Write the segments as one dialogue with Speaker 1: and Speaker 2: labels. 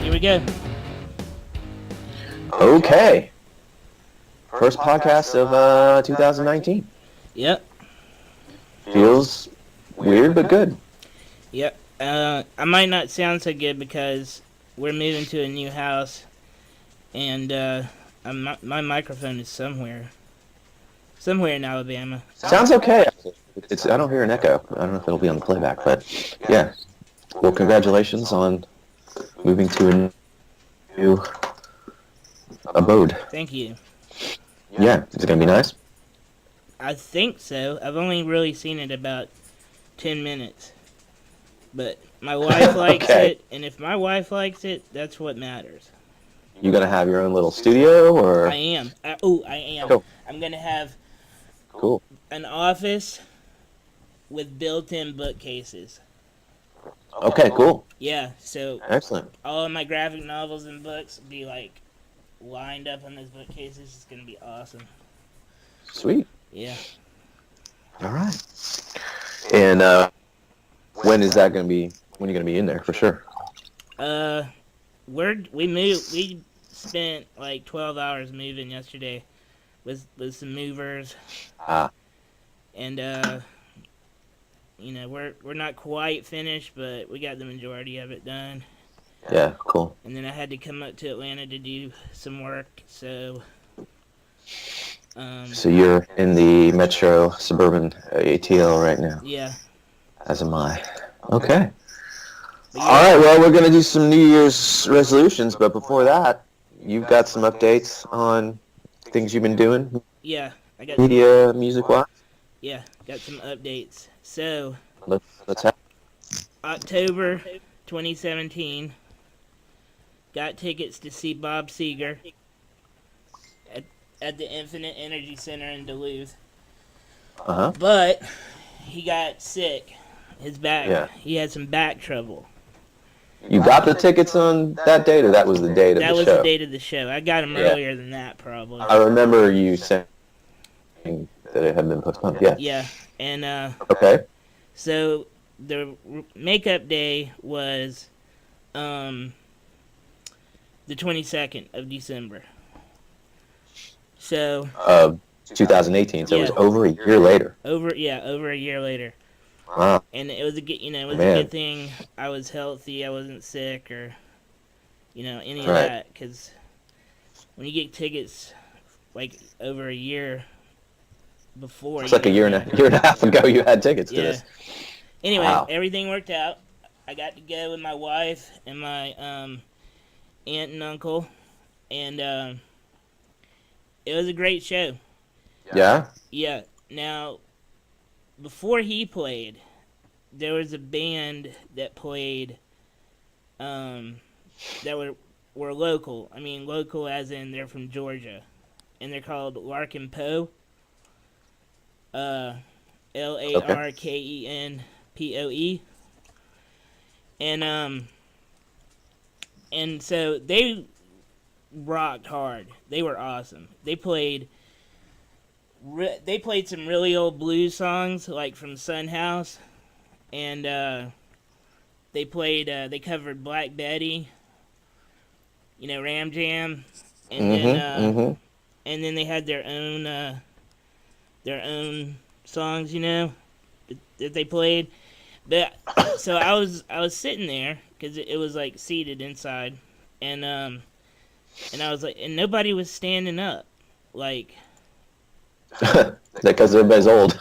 Speaker 1: Here we go.
Speaker 2: Okay. First podcast of 2019.
Speaker 1: Yep.
Speaker 2: Feels weird but good.
Speaker 1: Yep. I might not sound so good because we're moving to a new house, and my microphone is somewhere in Alabama.
Speaker 2: Sounds okay. I don't hear an echo. I don't know if it'll be on the playback, but yeah. Well, congratulations on moving to a new abode.
Speaker 1: Thank you.
Speaker 2: Yeah, is it gonna be nice?
Speaker 1: I think so. I've only really seen it about 10 minutes. But my wife likes it, and if my wife likes it, that's what matters.
Speaker 2: You gonna have your own little studio, or?
Speaker 1: I am. I am.
Speaker 2: Cool.
Speaker 1: I'm gonna have
Speaker 2: Cool.
Speaker 1: an office with built-in bookcases.
Speaker 2: Okay, cool.
Speaker 1: Yeah, so
Speaker 2: Excellent.
Speaker 1: all of my graphic novels and books be like lined up on those bookcases. It's gonna be awesome.
Speaker 2: Sweet.
Speaker 1: Yeah.
Speaker 2: All right. And when is that gonna be? When are you gonna be in there for sure?
Speaker 1: We spent like 12 hours moving yesterday with some movers. And we're not quite finished, but we got the majority of it done.
Speaker 2: Yeah, cool.
Speaker 1: And then I had to come up to Atlanta to do some work, so
Speaker 2: So you're in the metro suburban ATL right now.
Speaker 1: Yeah.
Speaker 2: As am I. Okay. Yeah. All right, well, we're going to do some New Year's resolutions, but before that, you've got some updates on things you've been doing?
Speaker 1: Yeah. I got
Speaker 2: media, music-wise?
Speaker 1: Yeah, got some updates. So,
Speaker 2: let's have
Speaker 1: October 2017, got tickets to see Bob Seger at the Infinite Energy Center in Duluth.
Speaker 2: Uh-huh.
Speaker 1: But he got sick. His back.
Speaker 2: Yeah.
Speaker 1: He had some back trouble.
Speaker 2: You got the tickets on that date, or that was the date of the show?
Speaker 1: That was the date of the show. I got them earlier than that, probably.
Speaker 2: I remember you saying that it had been postponed. Yeah.
Speaker 1: Yeah, and
Speaker 2: okay.
Speaker 1: So the makeup day was the 22nd of December. So
Speaker 2: 2018. So
Speaker 1: yeah.
Speaker 2: It was over a year later.
Speaker 1: Over a year later.
Speaker 2: Wow.
Speaker 1: And it was a good thing I was healthy. I wasn't sick or any of that, because when you get tickets like over a year before,
Speaker 2: it's like a year and a half ago you had tickets to this.
Speaker 1: Anyway,
Speaker 2: wow.
Speaker 1: Everything worked out. I got to go with my wife and my aunt and uncle, and it was a great show.
Speaker 2: Yeah?
Speaker 1: Yeah. Now, before he played, there was a band that played that were local. I mean, local as in they're from Georgia. And they're called Larkin Poe. LARKENPOE. And so they rocked hard. They were awesome. They played some really old blues songs, like from Sun House, and they covered Black Betty, Ram Jam, and then they had their own songs, that they played. But so I was sitting there because it was like seated inside, and I was like, and nobody was standing up, like.
Speaker 2: Because everybody's old.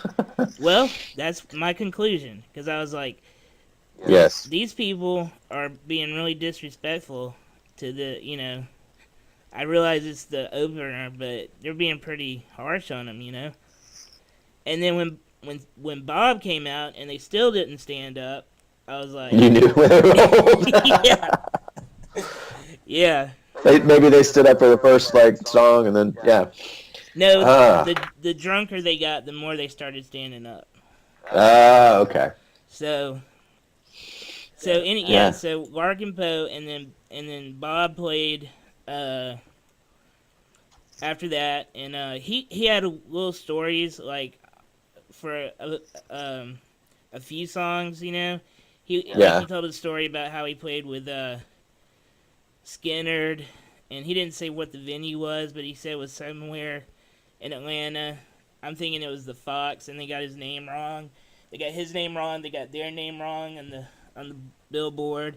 Speaker 1: Well, that's my conclusion, because I was like,
Speaker 2: yes,
Speaker 1: these people are being really disrespectful to the, I realize it's the opener, but they're being pretty harsh on them, And then when Bob came out and they still didn't stand up, I was like,
Speaker 2: you knew they were old.
Speaker 1: Yeah. Yeah.
Speaker 2: Maybe they stood up for the first song and then
Speaker 1: No, the drunker they got, the more they started standing up.
Speaker 2: Okay.
Speaker 1: So Larkin Poe, and then Bob played after that, and he had little stories like for a few songs, He told a story about how he played with Skinnerd, and he didn't say what the venue was, but he said it was somewhere in Atlanta. I'm thinking it was the Fox, and they got his name wrong. They got his name wrong. They got their name wrong on the billboard.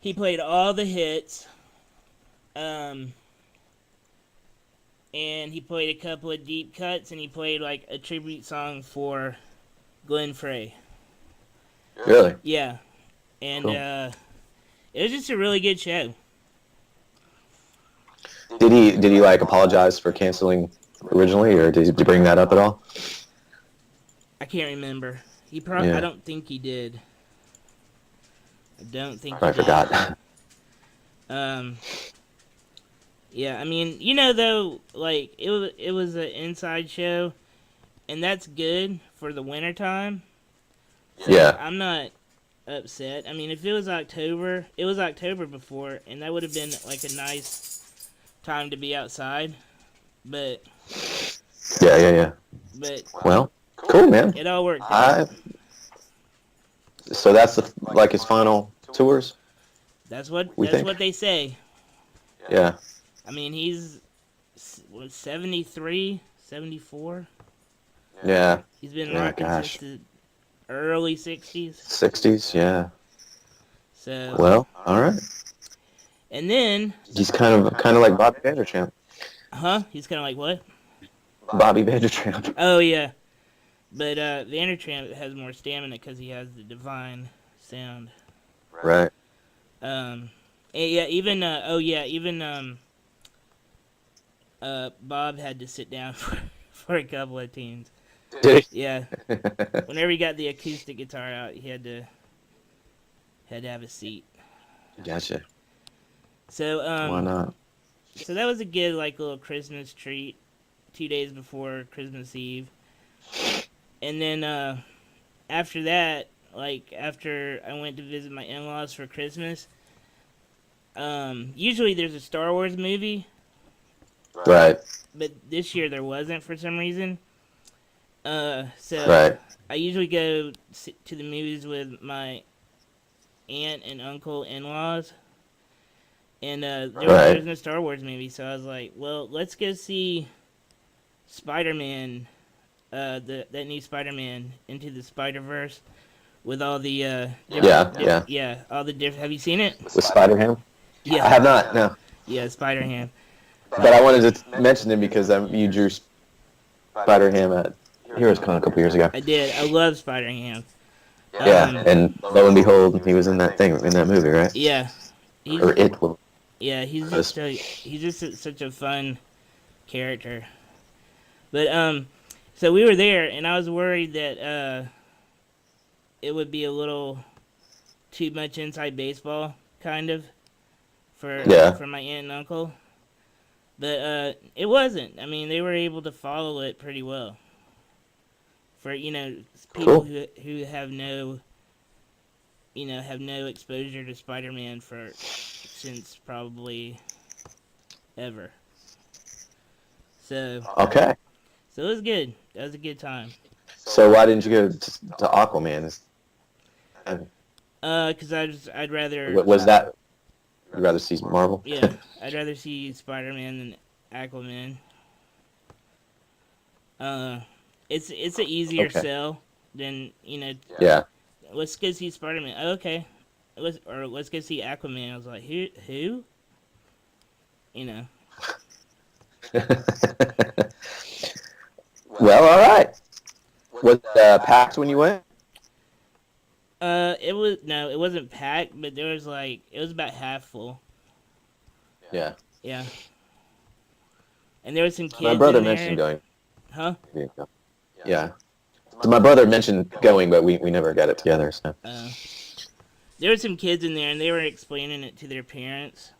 Speaker 1: He played all the hits, and he played a couple of deep cuts, and he played like a tribute song for Glenn Frey.
Speaker 2: Really?
Speaker 1: Yeah, and
Speaker 2: Cool.
Speaker 1: it was just a really good show.
Speaker 2: Did he like apologize for canceling originally, or did he bring that up at all?
Speaker 1: I can't remember.
Speaker 2: Yeah.
Speaker 1: I don't think he did. I don't think
Speaker 2: I
Speaker 1: he did.
Speaker 2: forgot.
Speaker 1: Yeah, I mean, you know, though, like it was an inside show, and that's good for the winter time. So
Speaker 2: Yeah.
Speaker 1: I'm not upset. I mean, if it was October before, and that would have been like a nice time to be outside. But
Speaker 2: Yeah.
Speaker 1: but
Speaker 2: Well, cool, man.
Speaker 1: it all worked out.
Speaker 2: So that's like his final tours?
Speaker 1: That's what
Speaker 2: think.
Speaker 1: they say.
Speaker 2: Yeah.
Speaker 1: I mean, he's 73, 74.
Speaker 2: Yeah.
Speaker 1: He's been
Speaker 2: Yeah,
Speaker 1: rocking
Speaker 2: gosh.
Speaker 1: since the early 60s.
Speaker 2: 60s, yeah.
Speaker 1: So
Speaker 2: Well, all right.
Speaker 1: and then,
Speaker 2: He's kind of like Bobby Vanderchamp.
Speaker 1: he's kind of like what?
Speaker 2: Bobby Vanderchamp.
Speaker 1: Oh yeah, but Vandertramp has more stamina because he has the divine sound.
Speaker 2: Right.
Speaker 1: Even Bob had to sit down for a couple of tunes.
Speaker 2: Did he?
Speaker 1: Yeah, whenever he got the acoustic guitar out, he had to have a seat.
Speaker 2: Gotcha.
Speaker 1: So
Speaker 2: Why not?
Speaker 1: so that was a good like little Christmas treat. 2 days before Christmas Eve, and then after that, like after I went to visit my in-laws for Christmas, usually there's a Star Wars movie,
Speaker 2: Right.
Speaker 1: but this year there wasn't for some reason. So
Speaker 2: Right.
Speaker 1: I usually go to the movies with my aunt and uncle in-laws, and there's no Star Wars movie, so I was like, well, let's go see Spider-Man, that new Spider-Man Into the Spider-Verse with all the all the different. Have you seen it?
Speaker 2: With Spider-Ham?
Speaker 1: Yeah,
Speaker 2: I have not, no.
Speaker 1: yeah, Spider-Ham.
Speaker 2: But I wanted to mention him because you drew Spider-Ham at HeroesCon a couple years ago.
Speaker 1: I did. I love Spider-Ham.
Speaker 2: Yeah, and lo and behold, he was in that movie, right?
Speaker 1: Yeah,
Speaker 2: Or it was.
Speaker 1: yeah, he's just such a fun character. But so we were there, and I was worried that it would be a little too much inside baseball, kind of, for my aunt and uncle. But it wasn't. I mean, they were able to follow it pretty well. For people who have no exposure to Spider-Man since probably ever. So.
Speaker 2: Okay.
Speaker 1: So it was good. That was a good time.
Speaker 2: So why didn't you go to Aquaman?
Speaker 1: Cause I'd rather.
Speaker 2: Was that? You'd rather see Marvel?
Speaker 1: Yeah, I'd rather see Spider-Man than Aquaman. It's an easier sell than
Speaker 2: Yeah.
Speaker 1: Let's go see Spider-Man. Oh, okay. Let's go see Aquaman. I was like, who?
Speaker 2: Well, all right. Was it packed when you went?
Speaker 1: It wasn't packed, but there was it was about half full.
Speaker 2: Yeah.
Speaker 1: Yeah. And there was some kids.
Speaker 2: My brother
Speaker 1: in there.
Speaker 2: mentioned going.
Speaker 1: Huh?
Speaker 2: Yeah. So my brother mentioned going, but we never got it together. So.
Speaker 1: There were some kids in there, and they were explaining it to their parents,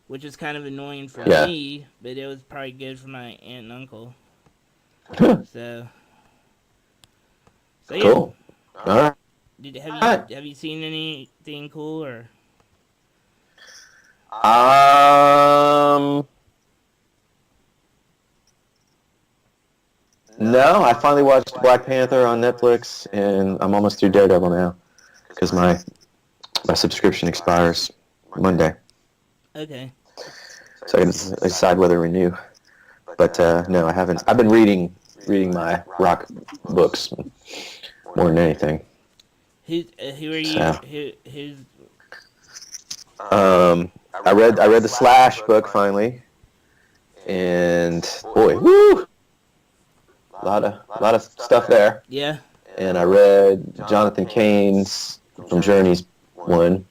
Speaker 1: which was kind of annoying for
Speaker 2: Yeah.
Speaker 1: me, but it was probably good for my aunt and uncle. So yeah.
Speaker 2: Cool. All right.
Speaker 1: Have you seen anything cool or?
Speaker 2: No, I finally watched Black Panther on Netflix, and I'm almost through Daredevil now, because my subscription expires Monday.
Speaker 1: Okay.
Speaker 2: so I can decide whether to renew. But no, I haven't. I've been reading my rock books more than anything.
Speaker 1: Who are you?
Speaker 2: So
Speaker 1: Who's?
Speaker 2: I read the Slash book finally, and boy, woo, a lot of stuff there.
Speaker 1: Yeah.
Speaker 2: And I read Jonathan Cain's From Journeys one,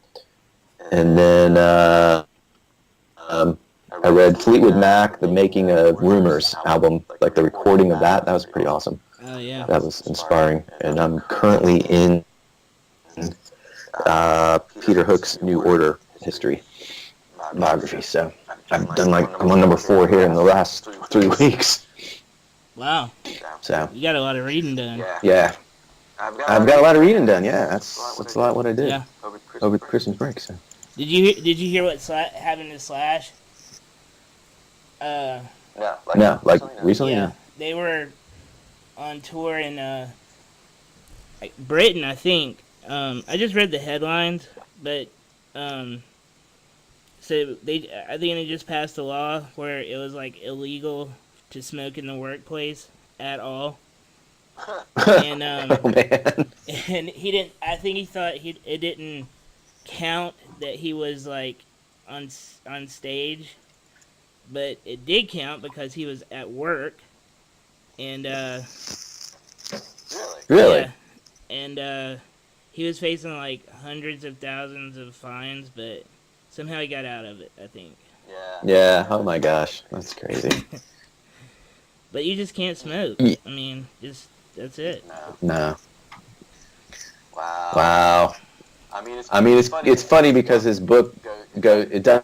Speaker 2: and then I read Fleetwood Mac, the Making of Rumors album, like the recording of that. That was pretty awesome.
Speaker 1: Oh yeah.
Speaker 2: That was inspiring. And I'm currently in Peter Hook's New Order history biography. So I've done I'm on number 4 here in the last 3 weeks.
Speaker 1: Wow.
Speaker 2: So
Speaker 1: you got a lot of reading done.
Speaker 2: Yeah. I've got a lot of reading done. Yeah, that's a lot what I did over Christmas break. So.
Speaker 1: Did you hear what happened to Slash?
Speaker 2: No, like recently.
Speaker 1: Yeah,
Speaker 2: No.
Speaker 1: they were on tour in Britain, I think. I just read the headlines, but so I think they just passed a law where it was like illegal to smoke in the workplace at all. And
Speaker 2: Oh man.
Speaker 1: and he didn't. I think he thought it didn't count that he was like on stage, but it did count because he was at work, and
Speaker 2: Really?
Speaker 1: yeah, and he was facing like hundreds of thousands of fines, but somehow he got out of it, I think.
Speaker 2: Yeah. Oh my gosh, that's crazy.
Speaker 1: But you just can't smoke.
Speaker 2: Yeah.
Speaker 1: I mean, that's it.
Speaker 2: No. Wow. I mean, it's funny because his book doesn't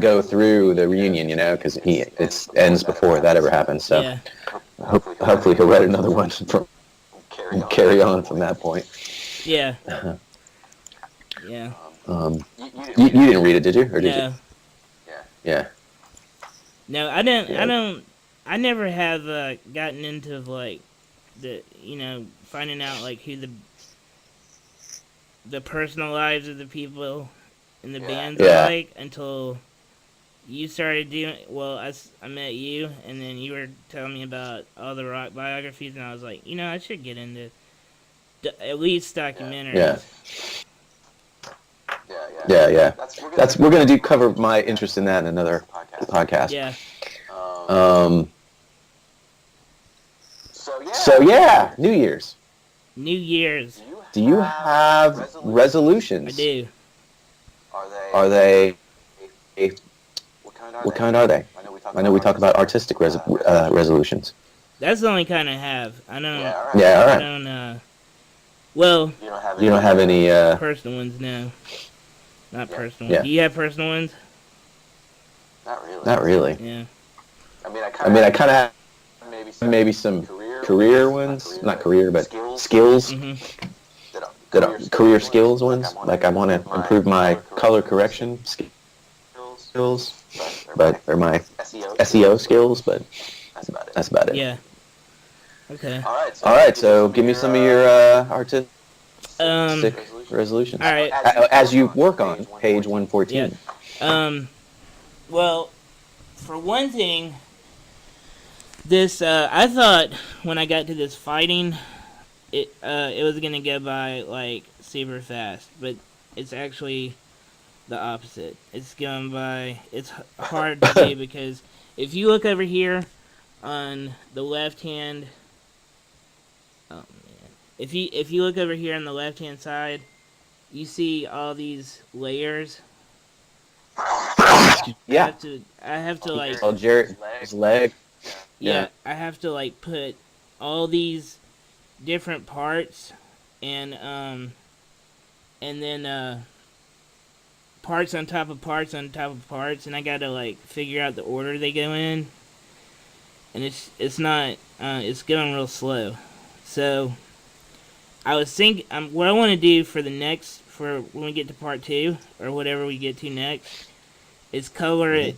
Speaker 2: go through the reunion, you know, because it ends before that ever happens. So
Speaker 1: Yeah.
Speaker 2: hopefully he'll write another one carry on from that point.
Speaker 1: Yeah. Yeah.
Speaker 2: You didn't read it, did you? Or did
Speaker 1: No.
Speaker 2: you? Yeah.
Speaker 1: No, I don't. I never have gotten into like finding out like who the personal lives of the people in the bands are like until you started doing. Well, I met you, and then you were telling me about all the rock biographies, and I was like, I should get into at least documentaries.
Speaker 2: Yeah. We're gonna cover my interest in that in another podcast.
Speaker 1: Yeah.
Speaker 2: So yeah, New Year's.
Speaker 1: New Year's.
Speaker 2: Do you have resolutions?
Speaker 1: I do.
Speaker 2: Are they? What kind are they? I know we talk about artistic resolutions.
Speaker 1: That's the only kind I have. I don't.
Speaker 2: Yeah, all right.
Speaker 1: I don't. Well.
Speaker 2: You don't have any
Speaker 1: personal ones, no. Not personal
Speaker 2: Yeah.
Speaker 1: ones. Do you have personal ones?
Speaker 2: Not really.
Speaker 1: Yeah.
Speaker 2: I mean, I kind of have maybe some career ones, not career, but skills.
Speaker 1: Mm-hmm.
Speaker 2: That are career skills ones. Like I want to improve my color correction skills, or my SEO skills, but that's about it.
Speaker 1: Yeah. Okay.
Speaker 2: All right, so give me some of your artistic resolutions.
Speaker 1: All right.
Speaker 2: As you work on page 114.
Speaker 1: Yeah. Well, for one thing, this I thought when I got to this fighting, it was gonna go by like super fast, but it's actually the opposite. It's going by. It's hard to do because if you look over here on the left hand, oh man, if you look over here on the left hand side, you see all these layers.
Speaker 2: Yeah.
Speaker 1: I have to like.
Speaker 2: Oh, Jared's leg.
Speaker 1: Yeah, I have to like put all these different parts and then parts on top of parts on top of parts, and I gotta like figure out the order they go in, and it's not it's going real slow. So I was thinking what I want to do for when we get to part 2 or whatever we get to next is color it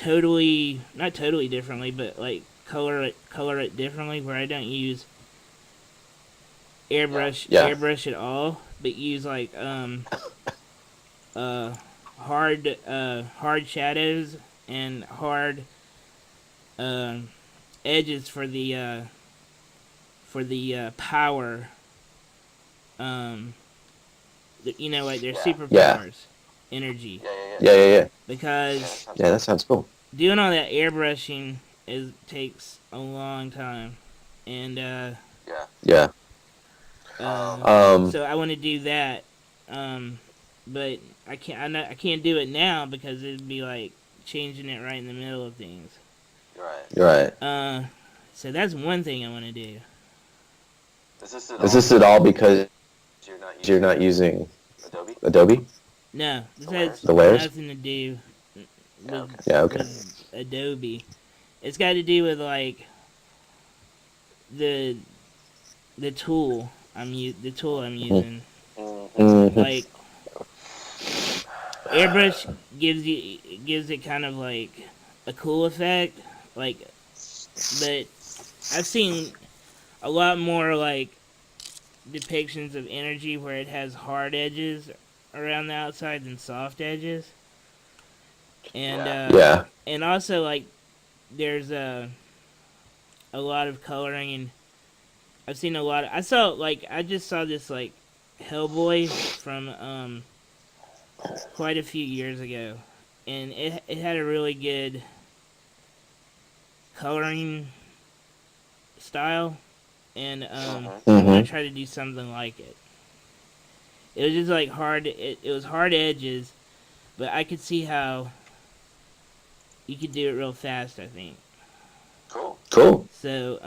Speaker 1: not totally differently, but like color it differently, where I don't use airbrush at all, but use like hold hard shadows and hard uh, edges for the power. Um, like their superpowers, energy.
Speaker 2: Yeah.
Speaker 1: Because
Speaker 2: Yeah, that sounds cool.
Speaker 1: doing all that airbrushing takes a long time, and
Speaker 2: Yeah.
Speaker 1: so I want to do that, but I can't do it now because it'd be like changing it right in the middle of things.
Speaker 2: Right.
Speaker 1: So that's one thing I want to do.
Speaker 2: Is this at all because you're not using Adobe?
Speaker 1: No, this has
Speaker 2: The layers?
Speaker 1: nothing to do with,
Speaker 2: Yeah, okay.
Speaker 1: with Adobe. It's got to do with like the tool I'm using.
Speaker 2: Mhm.
Speaker 1: Like airbrush gives it kind of like a cool effect, like, but I've seen a lot more like depictions of energy where it has hard edges around the outside than soft edges, and
Speaker 2: Yeah.
Speaker 1: and also like there's a lot of coloring, and I've seen a lot. I just saw this like Hellboy from quite a few years ago, and it had a really good coloring style, and I want to try to do something like it. It was just like hard. It was hard edges, but I could see how you could do it real fast, I think.
Speaker 2: Cool.
Speaker 1: So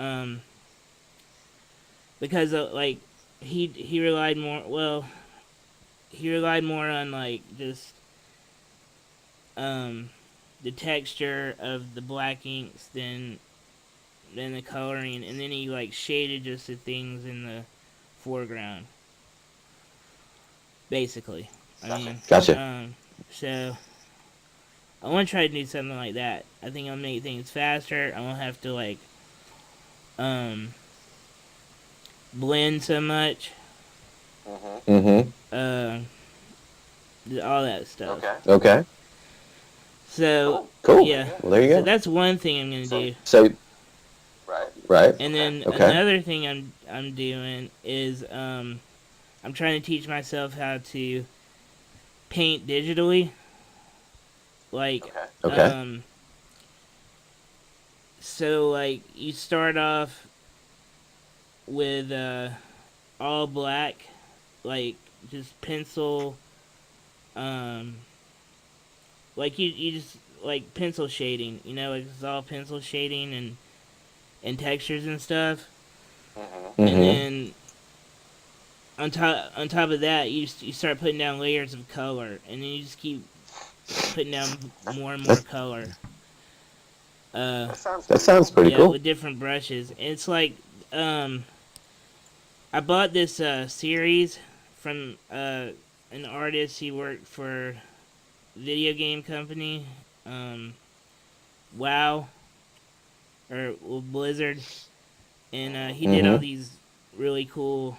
Speaker 1: because like he relied more. Well, he relied more on like just the texture of the black inks than the coloring, and then he like shaded just the things in the foreground, basically.
Speaker 2: Gotcha.
Speaker 1: So I want to try to do something like that. I think I'll make things faster. I won't have to like blend so much. All that stuff.
Speaker 2: Okay.
Speaker 1: So
Speaker 2: Cool.
Speaker 1: yeah.
Speaker 2: Well, there you go.
Speaker 1: So that's one thing I'm gonna do.
Speaker 2: So. Right.
Speaker 1: And then
Speaker 2: Okay.
Speaker 1: another thing I'm doing is I'm trying to teach myself how to paint digitally. Like
Speaker 2: Okay.
Speaker 1: So like you start off with all black, like just pencil, like you just like pencil shading, like it's all pencil shading and textures and stuff. And then on top of that, you start putting down layers of color, and then you just keep putting down more and more color.
Speaker 2: That sounds pretty cool.
Speaker 1: With different brushes. And it's like I bought this series from an artist. He worked for a video game company, WoW, or Blizzard, and he did all these really cool.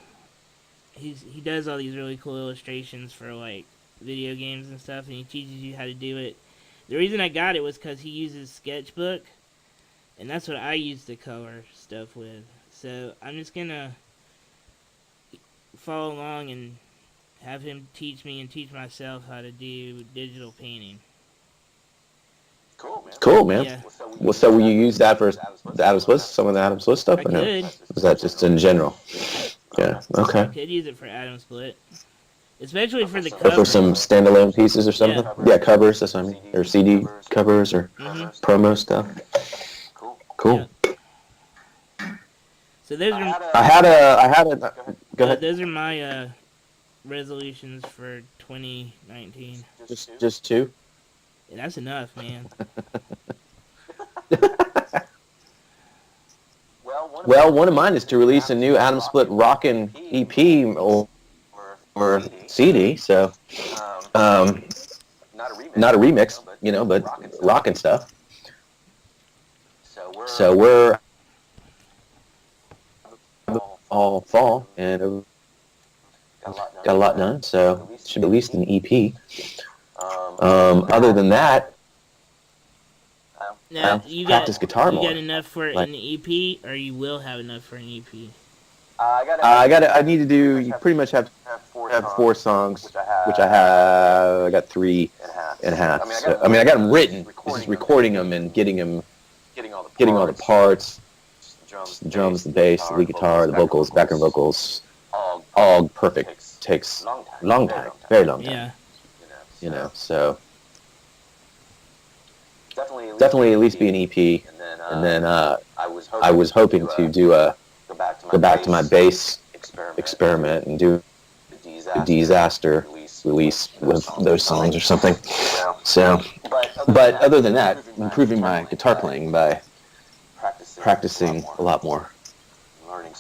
Speaker 1: He does all these really cool illustrations for like video games and stuff, and he teaches you how to do it. The reason I got it was because he uses Sketchbook, and that's what I use to color stuff with. So I'm just gonna follow along and have him teach me and teach myself how to do digital painting.
Speaker 2: Cool, man.
Speaker 1: Yeah.
Speaker 2: Well, so will you use that for the Adam Split, some of the Adam Split stuff,
Speaker 1: I
Speaker 2: or no?
Speaker 1: could.
Speaker 2: Was that just in general? Yeah. Okay.
Speaker 1: I could use it for Atomsplit, especially for the
Speaker 2: Or
Speaker 1: cover.
Speaker 2: for some standalone pieces or something? Yeah, covers, that's what I mean. Or CD covers or promo stuff. Cool.
Speaker 1: Yeah. So those are
Speaker 2: I had a, go ahead.
Speaker 1: those are my resolutions for 2019.
Speaker 2: Just two?
Speaker 1: And that's enough, man.
Speaker 2: Well, one of mine is to release a new Adam Split Rockin' EP or CD, so, not a remix, but rockin' stuff. So we're all fall, and got a lot done, so should be released an EP. Other than that,
Speaker 1: Now
Speaker 2: I practice guitar
Speaker 1: you
Speaker 2: more.
Speaker 1: got enough for
Speaker 2: Like,
Speaker 1: an EP, or you will have enough for an EP.
Speaker 2: I need to do. You pretty much have to have 4 songs, which I have. I got 3.5. So, I mean, I got them written. It's just recording them and getting all the parts, the drums, the bass, the lead guitar, the vocals, background vocals, all perfect. Takes a long time, very long time.
Speaker 1: Yeah.
Speaker 2: So definitely at least be an EP, and then I was hoping to go back to my bass experiment and do a disaster release with those songs or something. So, but other than that, improving my guitar playing by practicing a lot more,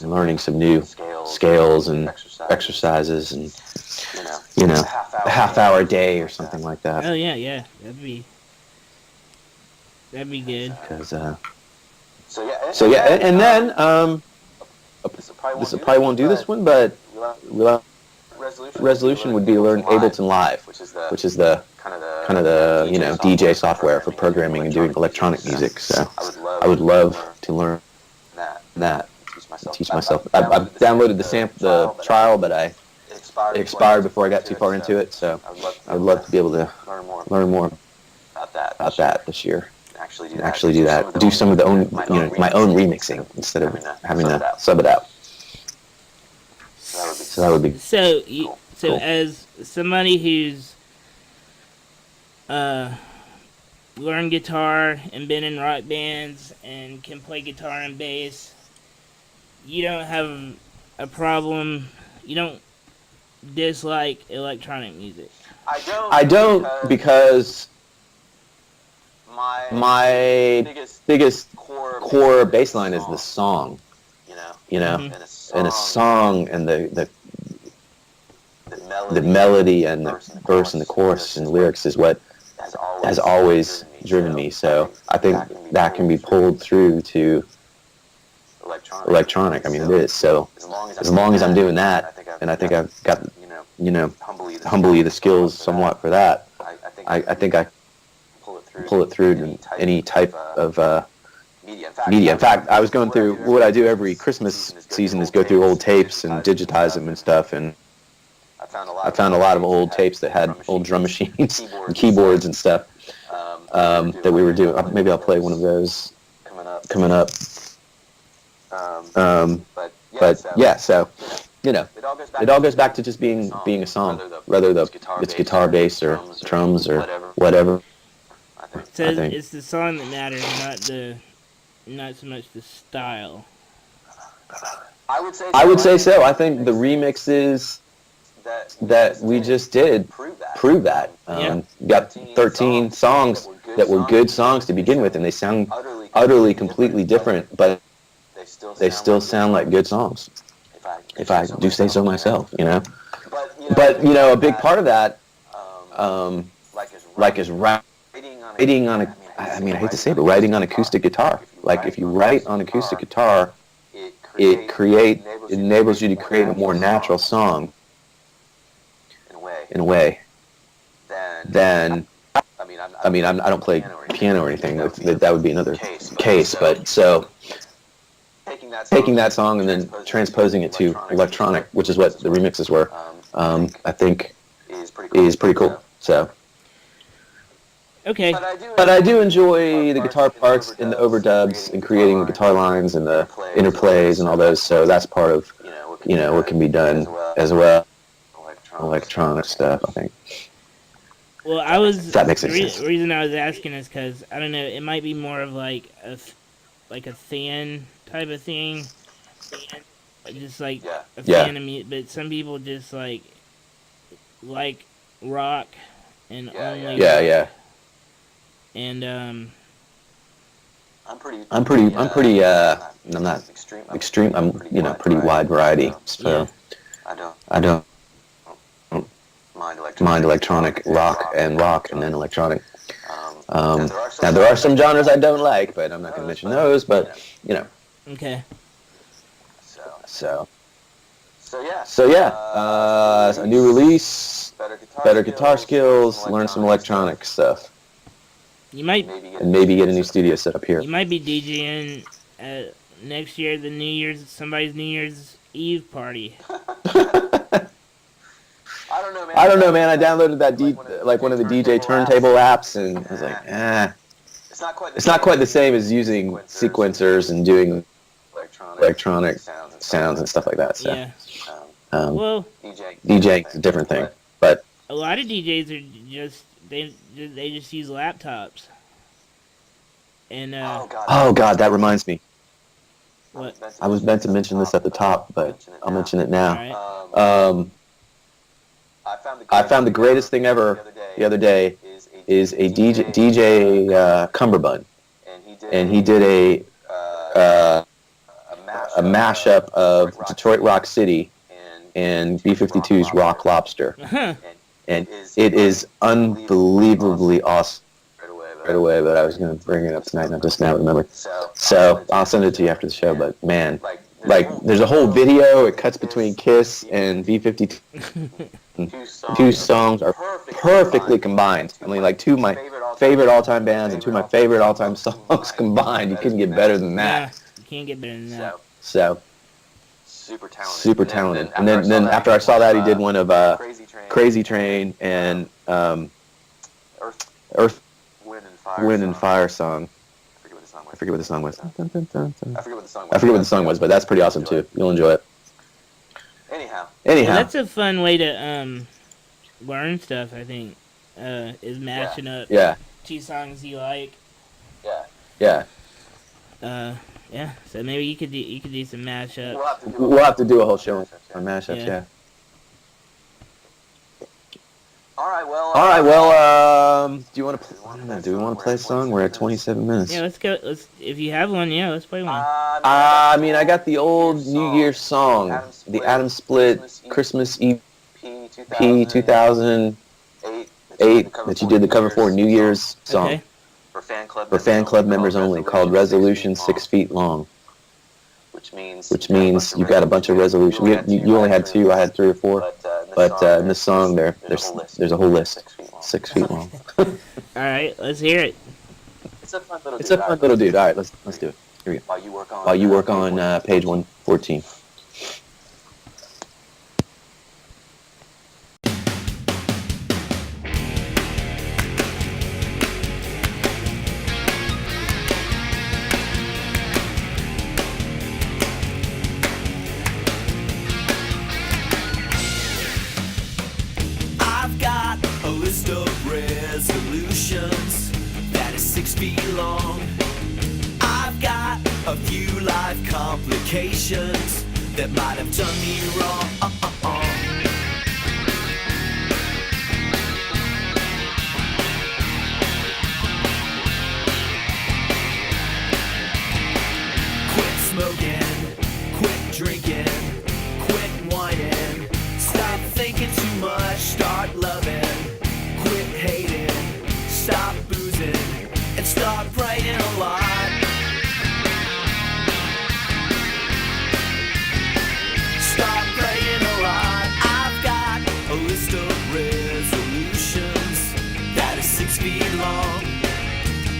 Speaker 2: and learning some new scales and exercises, and a half-hour a day or something like that.
Speaker 1: Oh yeah, that'd be good.
Speaker 2: Because so yeah, and then this probably won't do this one, but resolution would be to learn Ableton Live, which is the kind of the DJ software for programming and doing electronic music. So I would love to learn that. Teach myself. I've downloaded the trial, but it expired before I got too far into it. So I would love to be able to learn more about that this year. Actually do that. Do some of the own my own remixing instead of having to sub it out. So that would be
Speaker 1: So
Speaker 2: cool.
Speaker 1: As somebody who's learned guitar and been in rock bands and can play guitar and bass, you don't have a problem. You don't dislike electronic music.
Speaker 2: I don't because my biggest core bass line is the song,
Speaker 1: Mm-hmm.
Speaker 2: and a song and the melody and the verse and the chorus and the lyrics is what has always driven me. So I think that can be pulled through to electronic. I mean, it is. So as long as I'm doing that, and I think I've got humbly the skills somewhat for that, I think I pull it through to any type of media. In fact, I was going through what I do every Christmas season is go through old tapes and digitize them and stuff, and I found a lot of old tapes that had old drum machines and keyboards and stuff that we were doing. Maybe I'll play one of those coming up. But yeah, so it all goes back to just being a song, whether it's guitar, bass, or drums, or whatever.
Speaker 1: So it's the song that matters, not so much the style.
Speaker 2: I would say so. I think the remixes that we just did prove that. Got 13 songs that were good songs to begin with, and they sound utterly completely different, but they still sound like good songs, if I do say so myself, But, a big part of that, is writing on I hate to say it, but writing on acoustic guitar. Like, if you write on acoustic guitar, it enables you to create a more natural song, in a way, than, I don't play piano or anything. That would be another case, but so taking that song and then transposing it to electronic, which is what the remixes were, I think is pretty cool. So,
Speaker 1: okay.
Speaker 2: But I do enjoy the guitar parts and the overdubs and creating the guitar lines and the interplays and all those. So that's part of what can be done as well. Electronic stuff, I think.
Speaker 1: Well,
Speaker 2: that makes sense.
Speaker 1: The reason I was asking is because I don't know. It might be more of like a fan type of thing, just like a fan of music. But some people just like rock and only rock. And
Speaker 2: I'm not extreme. I'm pretty wide variety. So I don't mind electronic rock and then electronic. Now there are some genres I don't like, but I'm not going to mention those. But
Speaker 1: Okay.
Speaker 2: So yeah, a new release, better guitar skills, learn some electronic stuff,
Speaker 1: You might
Speaker 2: and maybe get a new studio set up here.
Speaker 1: you might be DJing next year, somebody's New Year's Eve party.
Speaker 2: I don't know, man. I downloaded that one of the DJ turntable apps, and I was like, it's not quite the same as using sequencers and doing electronic sounds and stuff like that. So,
Speaker 1: Yeah.
Speaker 2: well, DJing is a different thing, but
Speaker 1: a lot of DJs are just they just use laptops. And
Speaker 2: oh god, that reminds me.
Speaker 1: what?
Speaker 2: I was meant to mention this at the top, but I'll mention it now.
Speaker 1: All right.
Speaker 2: I found the greatest thing ever the other day is a DJ Cumberbund, and he did a mashup of Detroit Rock City and B-52's Rock Lobster, and it is unbelievably awesome. Right away, but I was going to bring it up tonight, and I just now remembered. So I'll send it to you after the show. But man, like there's a whole video. It cuts between Kiss and B-52. Two songs are perfectly combined. I mean, like two of my favorite all-time bands and two of my favorite all-time songs combined. You couldn't get better than that.
Speaker 1: Yeah, you can't get better than that.
Speaker 2: So super talented. And then after I saw that, he did one of Crazy Train and Earth, Wind and Fire song. I forget what the song was. I forget what the song was, but that's pretty awesome too. You'll enjoy it. Anyhow.
Speaker 1: Well, that's a fun way to learn stuff, I think. Is matching up two songs you like.
Speaker 2: Yeah.
Speaker 1: Yeah. So maybe you could do some mashups.
Speaker 2: We'll have to do a whole show on mashups. Yeah. All right. Well, do you want to? I don't know. Do we want to play a song? We're at 27 minutes.
Speaker 1: Yeah, let's go. If you have one, let's play one.
Speaker 2: I mean, I got the old New Year's song, the Atomsplit Christmas EP 2008 that you did the cover for, New Year's song.
Speaker 1: Okay.
Speaker 2: For fan club members only, called Resolution 6 Feet Long. Which means you've got a bunch of resolutions. You only had 2, I had 3 or 4. But in this song, there's a whole list, 6 feet long.
Speaker 1: All right, let's hear it.
Speaker 2: It's a fun little dude. All right, let's do it. Here we go. While you work on page 114.
Speaker 3: Resolutions that is 6 feet long. I've got a few life complications that might have done me wrong. Quit smoking, quit drinking, quit whining, stop thinking too much, start loving. Quit hating, stop boozing, and start praying a lot. Stop praying a lot. I've got a list of resolutions that is 6 feet long.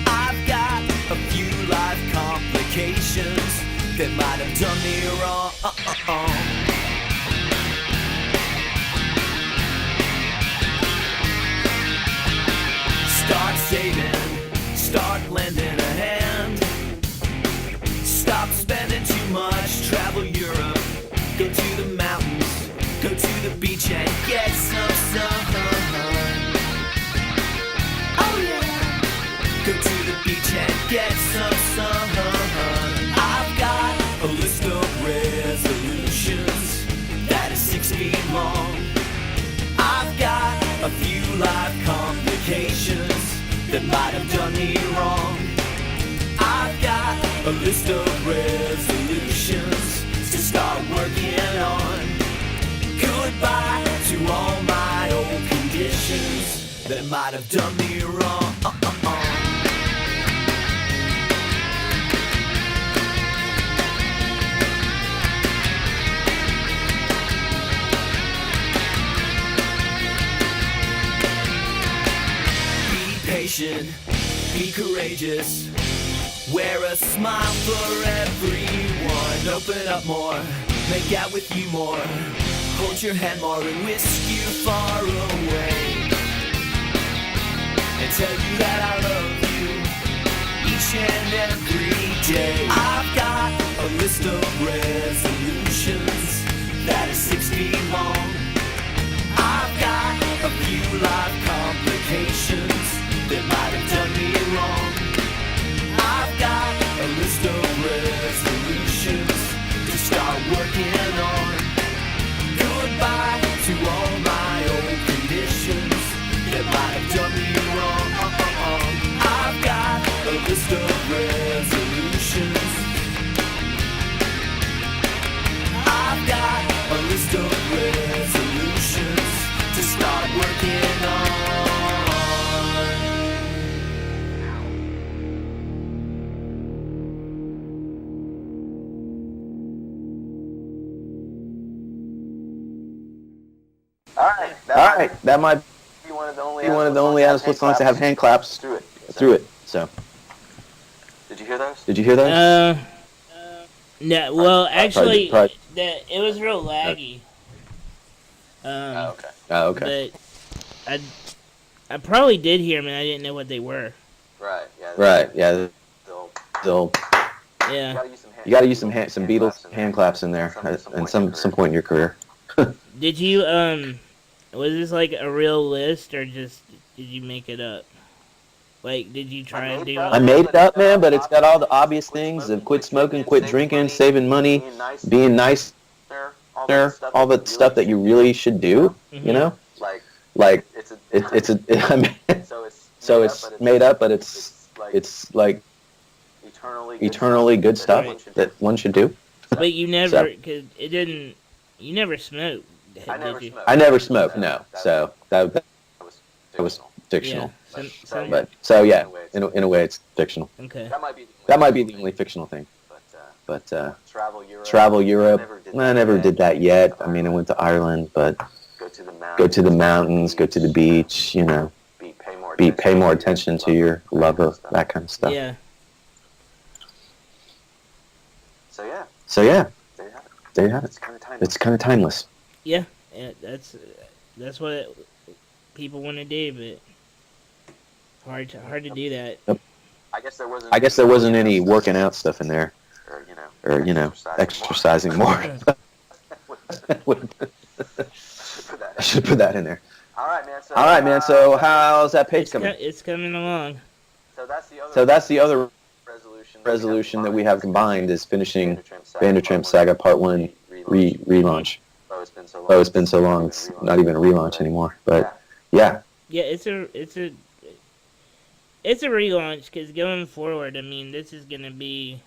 Speaker 3: I've got a few life complications that might have done me wrong. Start saving, start lending a hand. Stop spending too much, travel Europe. Go to the mountains, go to the beach and get some sun. Oh yeah. Go to the beach and get some sun. I've got a list of resolutions that is 6 feet long. I've got a few life complications that might have done me wrong. I've got a list of resolutions to start working on. Goodbye to all my old conditions that might have done me wrong. patient, be courageous. Wear a smile for everyone. Open up more, make out with you more. Hold your hand more and whisk you far away. And tell you that I love you each and every day. I've got a list of resolutions that is 6 feet long. I've got a few life complications that might have done me wrong. I've got a list of resolutions to start working on. Goodbye to all my old conditions that might have done me wrong. I've got a list of resolutions. I've got a list of resolutions to start working on.
Speaker 2: Alright, that might be one of the only Atomsplit songs to have hand claps through it. So,
Speaker 4: Did you hear those?
Speaker 2: did you hear those?
Speaker 1: No, well, actually,
Speaker 2: probably-
Speaker 1: it was real laggy.
Speaker 4: Oh, okay.
Speaker 2: Oh, okay.
Speaker 1: But I probably did hear them, and I didn't know what they were.
Speaker 4: Right. Yeah.
Speaker 2: Right, yeah.
Speaker 4: They'll-
Speaker 1: Yeah.
Speaker 2: You gotta use some Beatles hand claps in there at some point in your career.
Speaker 1: Did you was this like a real list, or just did you make it up? Like, did you try and do?
Speaker 2: I made it up, man, but it's got all the obvious things of quit smoking, quit drinking, saving money, being nice, all the stuff that you really should do, you know? Like, I mean, so it's made up, but it's like eternally good stuff that one should do.
Speaker 1: But you never, cause it didn't. You never smoked. Did you?
Speaker 2: I never smoked, no. So that was fictional.
Speaker 1: Yeah.
Speaker 2: But so yeah, in a way, it's fictional.
Speaker 1: Okay.
Speaker 2: That might be the only fictional thing. But travel Europe. I never did that yet. I mean, I went to Ireland, but go to the mountains, go to the beach. You know, pay more attention to your lover, that kind of stuff.
Speaker 1: Yeah.
Speaker 2: So yeah, there you have it. It's kind of timeless.
Speaker 1: Yeah. That's what people want to do, but hard to do that.
Speaker 2: Yep. I guess there wasn't any working out stuff in there, or you know, exercising more. I should put that in there.
Speaker 4: All
Speaker 2: All right, man. So how's that page coming?
Speaker 1: It's coming along.
Speaker 4: So
Speaker 2: that's the other resolution that we have combined is finishing Vandertramp Saga Part 1 relaunch. Oh, it's been so long, it's not even a relaunch anymore. But yeah.
Speaker 1: Yeah, it's a relaunch, because going forward, I mean, this is gonna be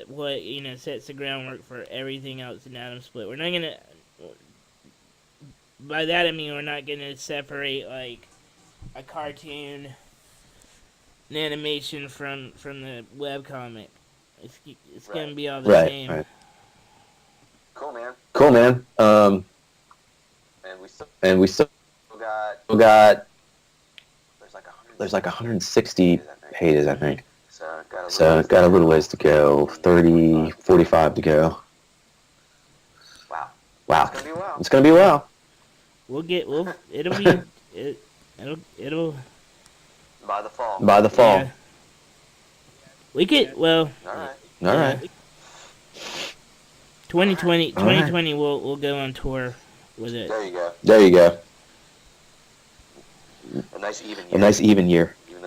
Speaker 1: what sets the groundwork for everything else in Atomsplit. We're not gonna. By that I mean we're not gonna separate like a cartoon, an animation from the webcomic. It's gonna be all the same.
Speaker 2: Right.
Speaker 4: Cool, man.
Speaker 2: And we still got there's like 160 pages, I think. So got a little ways to go. 30, 45 to go. Wow. It's gonna be a while.
Speaker 1: It'll
Speaker 4: By the fall.
Speaker 1: Yeah. We could, well.
Speaker 4: All
Speaker 2: right.
Speaker 1: 2020 we'll go on tour with it.
Speaker 4: There you go.
Speaker 2: A nice even year. Even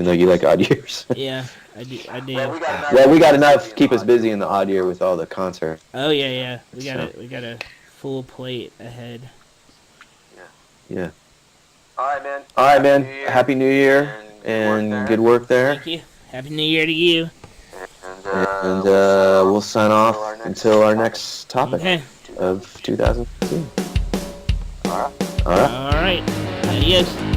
Speaker 2: though you like odd years.
Speaker 1: Yeah, I do.
Speaker 2: Well, we got enough to keep us busy in the odd year with all the concerts.
Speaker 1: Oh yeah. We got a full plate ahead.
Speaker 2: Yeah.
Speaker 4: All right, man.
Speaker 2: Happy New Year and good work there.
Speaker 1: Thank you. Happy New Year to you.
Speaker 2: And we'll sign off until our next topic of 2015. All right.
Speaker 1: All right. Adios.